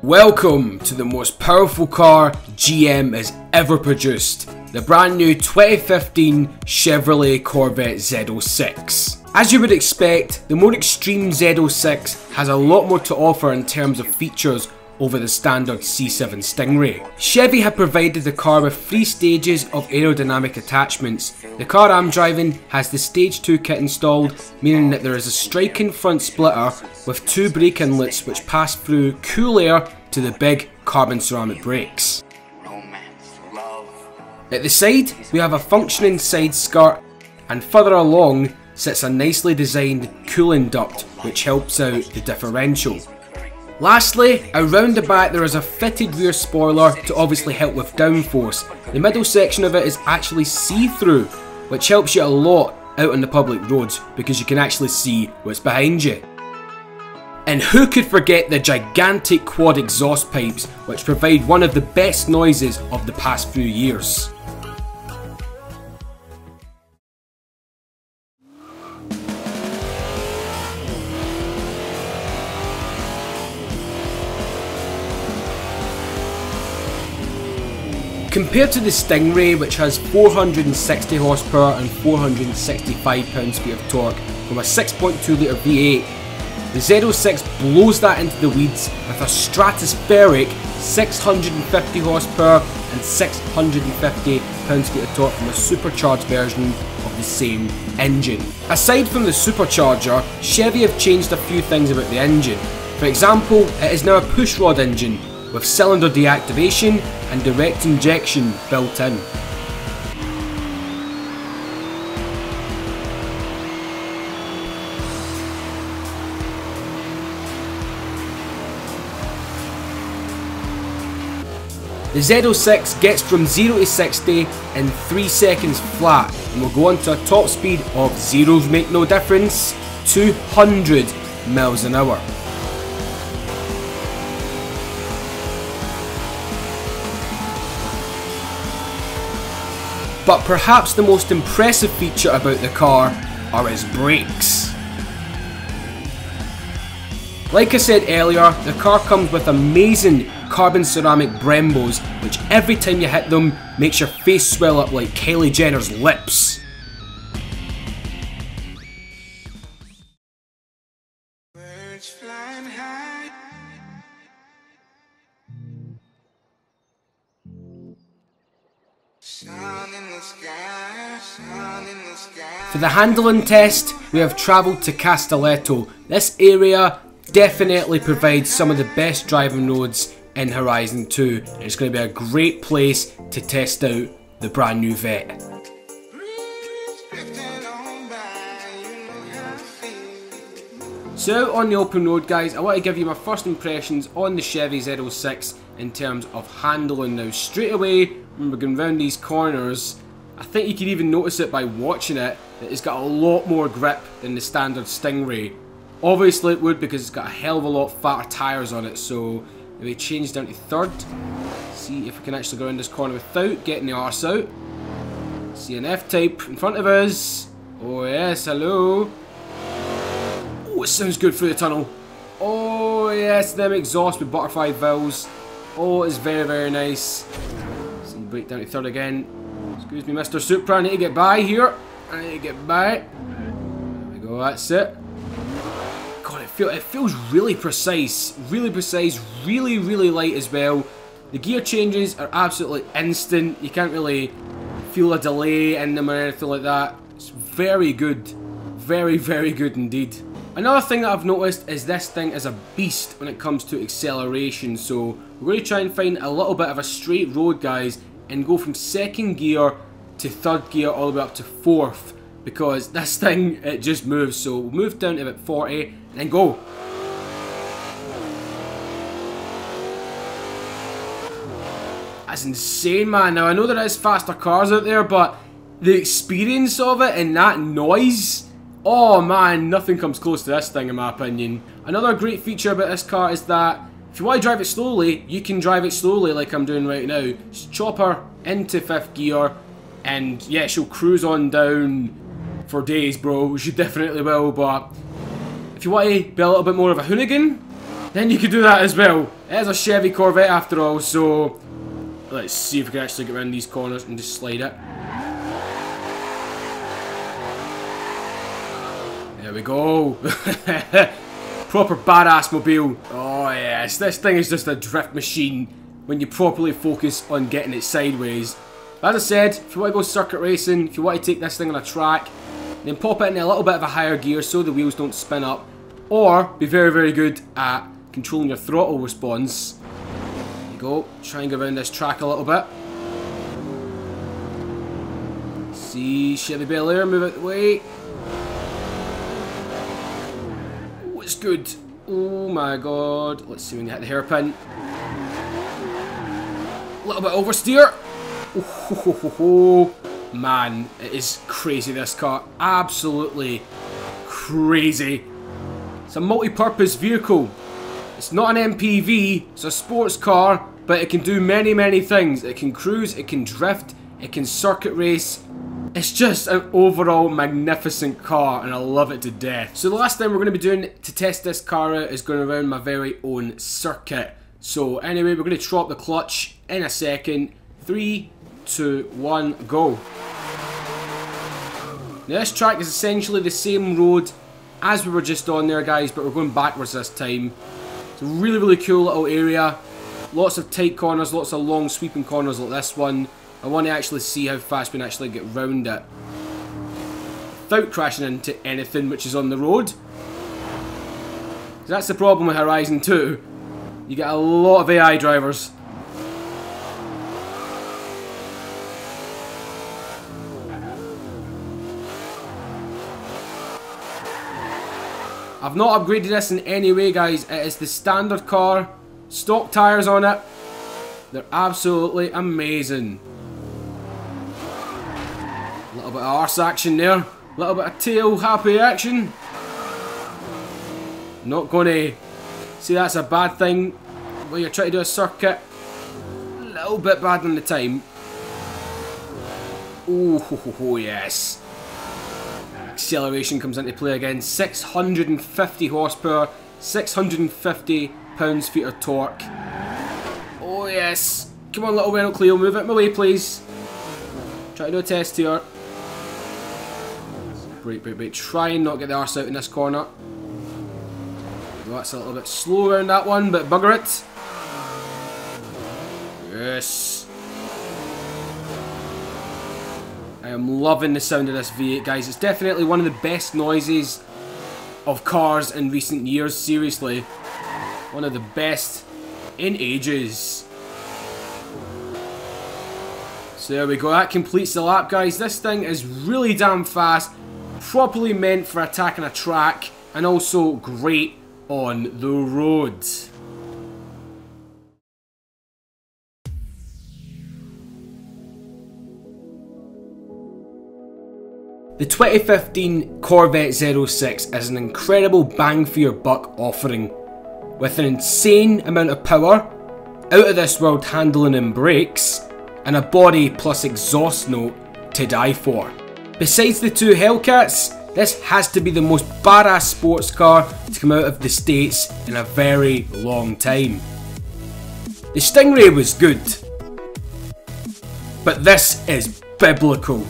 Welcome to the most powerful car GM has ever produced, the brand new 2015 Chevrolet Corvette Z06. As you would expect, the more extreme Z06 has a lot more to offer in terms of features over the standard C7 Stingray. Chevy have provided the car with 3 stages of aerodynamic attachments. The car I'm driving has the Stage 2 kit installed, meaning that there is a striking front splitter with 2 brake inlets which pass through cool air to the big carbon ceramic brakes. At the side, we have a functioning side skirt, and further along sits a nicely designed cooling duct which helps out the differential. Lastly, around the back there is a fitted rear spoiler to obviously help with downforce. The middle section of it is actually see-through, which helps you a lot out on the public roads because you can actually see what's behind you. And who could forget the gigantic quad exhaust pipes, which provide one of the best noises of the past few years. Compared to the Stingray, which has 460 horsepower and 465 pound-feet of torque from a 6.2 litre V8, the Z06 blows that into the weeds with a stratospheric 650 horsepower and 650 pound-feet of torque from a supercharged version of the same engine. Aside from the supercharger, Chevy have changed a few things about the engine. For example, it is now a pushrod engine with cylinder deactivation and direct injection built in. The Z06 gets from 0 to 60 in 3 seconds flat, and will go on to a top speed of zeros make no difference, 200 miles an hour. But perhaps the most impressive feature about the car are its brakes. Like I said earlier, the car comes with amazing carbon ceramic Brembos, which every time you hit them makes your face swell up like Kylie Jenner's lips. For the handling test, we have travelled to Castelletto. This area definitely provides some of the best driving roads in Horizon 2. And it's going to be a great place to test out the brand new Vette. So on the open road, guys, I want to give you my first impressions on the Chevy Z06 in terms of handling. Now straight away, when we're going round these corners, I think you can even notice it by watching it, that it's got a lot more grip than the standard Stingray. Obviously it would, because it's got a hell of a lot fatter tyres on it, so maybe change down to third. See if we can actually go around this corner without getting the arse out. See an F-type in front of us. Oh yes, hello. Oh, it sounds good through the tunnel. Oh yes, them exhaust with butterfly valves. Oh, it's very, very nice. See, brake down to third again. Excuse me, Mr. Supra, I need to get by here. I need to get by. There we go, that's it. God, it feels really precise, really light as well. The gear changes are absolutely instant. You can't really feel a delay in them or anything like that. It's very good, very good indeed. Another thing that I've noticed is this thing is a beast when it comes to acceleration. So we're going to try and find a little bit of a straight road, guys, and go from second gear to third gear all the way up to fourth, because this thing, it just moves. So we'll move down to about 40 and then go. That's insane, man. Now I know there is faster cars out there, but the experience of it and that noise, oh man, nothing comes close to this thing in my opinion. Another great feature about this car is that if you want to drive it slowly, you can drive it slowly like I'm doing right now. Just chop her into 5th gear and yeah, she'll cruise on down for days, bro. She definitely will, but if you want to be a little bit more of a hoonigan, then you can do that as well. It is a Chevy Corvette after all, so let's see if we can actually get around these corners and just slide it. There we go. Proper badass mobile. Oh yes, this thing is just a drift machine when you properly focus on getting it sideways. As I said, if you want to go circuit racing, if you want to take this thing on a track, then pop it in a little bit of a higher gear so the wheels don't spin up. Or be very, very good at controlling your throttle response. There you go. Try and go around this track a little bit. See Chevy Bel Air, move out the way. Oh, it's good. Oh my god. Let's see when you hit the hairpin. A little bit oversteer. Oh, man, it is crazy, this car. Absolutely crazy. It's a multi-purpose vehicle. It's not an MPV, it's a sports car, but it can do many, many things. It can cruise, it can drift, it can circuit race. It's just an overall magnificent car, and I love it to death. So the last thing we're going to be doing to test this car out is going around my very own circuit. So anyway, we're going to drop the clutch in a second. 3, 2, 1, go. Now this track is essentially the same road as we were just on there, guys, but we're going backwards this time. It's a really, really cool little area. Lots of tight corners, lots of long sweeping corners like this one. I want to actually see how fast we can actually get round it without crashing into anything which is on the road. That's the problem with Horizon 2. You get a lot of AI drivers. I've not upgraded this in any way, guys. It is the standard car. Stock tyres on it. They're absolutely amazing. A little bit of arse action there. A little bit of tail happy action. Not gonna say that's a bad thing when you're trying to do a circuit. A little bit bad on the time. Oh, yes. Acceleration comes into play again. 650 horsepower, 650 pounds-feet of torque. Oh yes! Come on, little Renault Clio, move it my way, please. Try to do a test here. Brake, brake, brake. Try and not get the arse out in this corner. Well, that's a little bit slow around that one, but bugger it. Yes. I am loving the sound of this V8, guys. It's definitely one of the best noises of cars in recent years, seriously. One of the best in ages. So there we go, that completes the lap, guys. This thing is really damn fast, properly meant for attacking a track, and also great on the road. The 2015 Corvette Z06 is an incredible bang for your buck offering, with an insane amount of power, out of this world handling and brakes, and a body plus exhaust note to die for. Besides the two Hellcats, this has to be the most badass sports car to come out of the States in a very long time. The Stingray was good, but this is biblical.